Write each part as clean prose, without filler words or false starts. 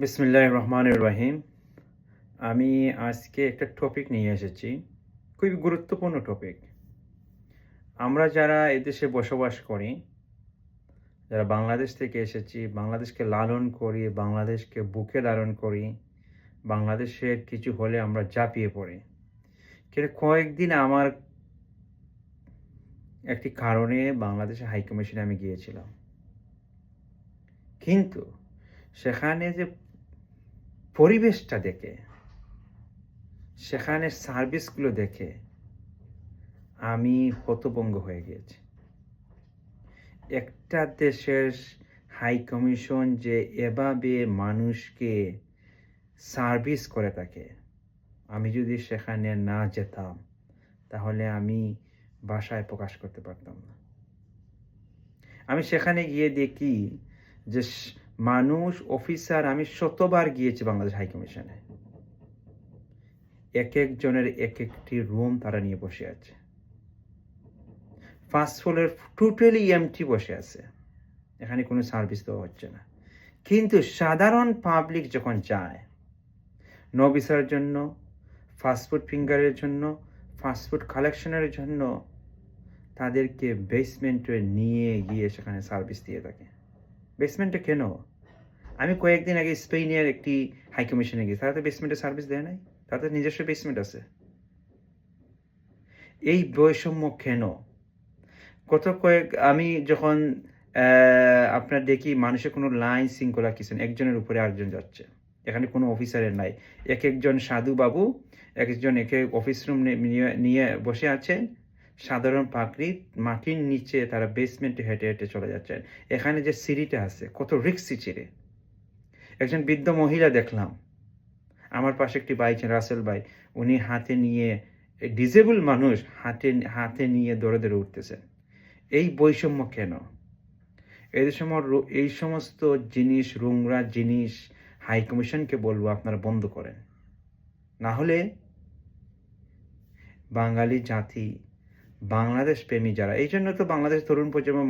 বিসমিল্লাহির রহমানির রহিম। আমি আজকে একটা টপিক নিয়ে এসেছি, খুবই গুরুত্বপূর্ণ টপিক। আমরা যারা এদেশে বসবাস করি, যারা বাংলাদেশ থেকে এসেছি, বাংলাদেশকে লালন করি, বাংলাদেশকে বুকে ধারণ করি, বাংলাদেশের কিছু হলে আমরা ঝাঁপিয়ে পড়ি। কিন্তু কয়েকদিন আমার একটি কারণে বাংলাদেশের হাইকমিশনে আমি গিয়েছিলাম, কিন্তু সেখানে যে পরিবেশটা দেখে, সেখানে সার্ভিসগুলো দেখে আমি হতভম্ব হয়ে গিয়েছি। একটা দেশের হাই কমিশন যে এভাবে মানুষকে সার্ভিস করে থাকে, আমি যদি সেখানে না যেতাম তাহলে আমি ভাষায় প্রকাশ করতে পারতাম না। আমি সেখানে গিয়ে দেখি যে মানুষ, অফিসার, আমি শতবার গিয়েছি বাংলাদেশ হাই কমিশনে, এক একজনের এক একটি রুম তারা নিয়ে বসে আছে। ফার্স্ট ফ্লোরের টোটালি এমটি বসে আছে, এখানে কোনো সার্ভিস দেওয়া হচ্ছে না। কিন্তু সাধারণ পাবলিক যখন যায় নো ভিসার জন্য, ফাস্টফুড ফিঙ্গারের জন্য, ফাস্টফুড কালেকশনের জন্য, তাদেরকে বেসমেন্টে নিয়ে গিয়ে সেখানে সার্ভিস দিয়ে থাকে। বেসমেন্টে কেন? আমি কয়েকদিন আগে স্পেনের একটি হাইকমিশনে গিয়েছি, তারা তো বেসমেন্টে সার্ভিস দেয় নাই, তাদের নিজস্ব বেসমেন্ট আছে। এই বৈষম্য কেন? আমি যখন আপনার দেখি মানুষের কোনো লাইন শৃঙ্খলা কিছু নেই, একজনের উপরে আরেকজন যাচ্ছে, এখানে কোনো অফিসারের নাই। এক একজন সাধু বাবু, এক একজন এক এক অফিস রুম নিয়ে বসে আছেন, সাধারণ পাবলিক মাটির নিচে তারা বেসমেন্টে হেঁটে হেঁটে চলে যাচ্ছেন। এখানে যে সিঁড়িটা আছে কত রিক্সি ছিঁড়ে। একজন বৃদ্ধ মহিলা দেখলাম, আমার পাশে একটি ভাই ছিলেন, রাসেল ভাই, উনি হাতে নিয়ে, ডিজেবল মানুষ হাতে নিয়ে দৌড়ে দৌড়ে উঠতেছেন। এই বৈষম্য কেন? এই সমস্ত জিনিস, রুংরা জিনিস হাই কমিশনকে বলবো আপনারা বন্ধ করেন, না হলে বাঙালি জাতি, বাংলাদেশ প্রেমী যারা, এই জন্য তো বাংলাদেশ তরুণ প্রজন্ম,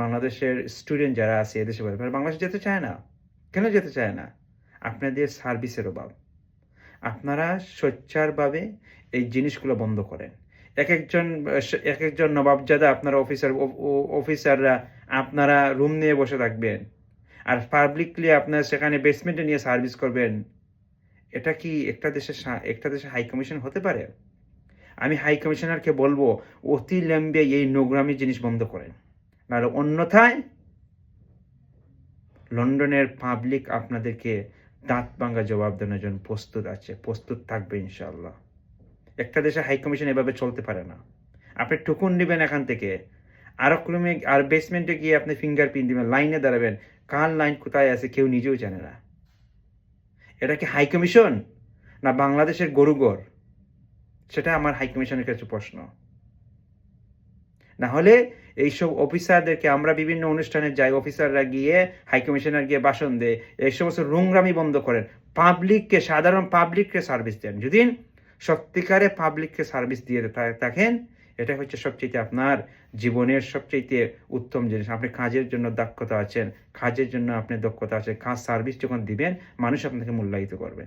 বাংলাদেশের স্টুডেন্ট যারা আছে এদেশে বাংলাদেশ যেতে চায় না। কেন যেতে চায় না? আপনাদের সার্ভিসের অভাব। আপনারা সোচ্চারভাবে এই জিনিসগুলো বন্ধ করেন। এক একজন নবাবজাদা আপনারা অফিসাররা আপনারা রুম নিয়ে বসে থাকবেন, আর পাবলিকলি আপনারা সেখানে বেসমেন্টে নিয়ে সার্ভিস করবেন। এটা কি একটা দেশের হাই কমিশন হতে পারে? আমি হাই কমিশনারকে বলবো অতি লেম্বে এই নোংরামি জিনিস বন্ধ করেন, নাহলে অন্যথায় লন্ডনের পাবলিক আপনাদেরকে দাঁত ভাঙা জবাব দেওয়ার জন্য প্রস্তুত থাকবে ইনশাআল্লাহ। একটা দেশে হাই কমিশন এভাবে চলতে পারে না। আপনি টুকুন নেবেন এখান থেকে, আর বেসমেন্টে গিয়ে আপনি ফিঙ্গারপ্রিন্ট দিবেন, লাইনে দাঁড়াবেন, কার লাইন কোথায় আছে কেউ নিজেও জানে না। এটা কি হাই কমিশন না বাংলাদেশের গরুঘর? সেটা আমার হাই কমিশনের কাছে প্রশ্ন। না হলে এইসব অফিসারদেরকে, আমরা বিভিন্ন অনুষ্ঠানে যাই, অফিসাররা গিয়ে হাই কমিশনার গিয়ে ভাষণ দেয়, এই সমস্ত রুংরামি বন্ধ করেন, পাবলিককে, সাধারণ পাবলিককে সার্ভিস দেন। যদি সত্যিকারে পাবলিককে সার্ভিস দিয়ে থাকেন, এটা হচ্ছে সবচেয়ে আপনার জীবনের সবচেয়ে উত্তম জিনিস। আপনি কাজের জন্য দক্ষতা আছেন, কাজের জন্য আপনি দক্ষতা আছে, কাজ সার্ভিস যখন দিবেন মানুষ আপনাকে মূল্যায়িত করবে।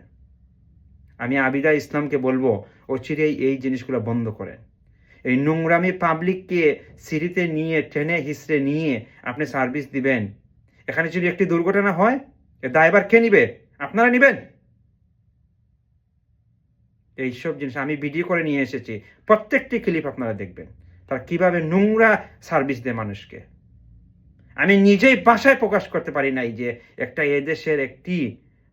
আমি আবিদা ইসলামকে বলবো অচিরেই এই জিনিসগুলো বন্ধ করেন। এই নোংরামি পাবলিককে সিঁড়িতে নিয়ে, টেনে হিসড়ে নিয়ে আপনি সার্ভিস দিবেন। এখানে যদি একটি দুর্ঘটনা হয়, এর দায়ভার কে নিবে? আপনারা নিবেন? এইসব জিনিস আমি ভিডিও করে নিয়ে এসেছি, প্রত্যেকটি ক্লিপ আপনারা দেখবেন তারা কিভাবে নোংরা সার্ভিস দেয় মানুষকে। আমি নিজেই ভাষায় প্রকাশ করতে পারি নাই যে একটা এদেশের একটি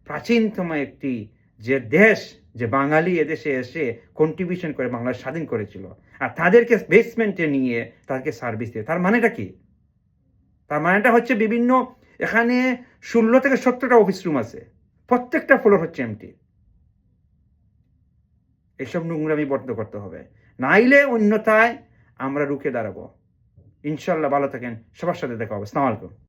প্রাচীনতম একটি যে দেশ, যে বাঙালি এদেশে এসে কন্ট্রিবিউশন করে বাংলাদেশ স্বাধীন করেছিল, আর তাদেরকে বেসমেন্টে নিয়ে তাদেরকে সার্ভিস দিয়ে, তার মানেটা কি? তার মানেটা হচ্ছে বিভিন্ন, এখানে 16 থেকে 17টা অফিস রুম আছে, প্রত্যেকটা ফ্লোর হচ্ছে এমটি। এইসব নোংরামি বন্ধ করতে হবে, নাইলে অন্যথায় আমরা রুখে দাঁড়াবো। ইনশাল্লাহ ভালো থাকেন, সবার সাথে দেখা হবে। আসসালামু আলাইকুম।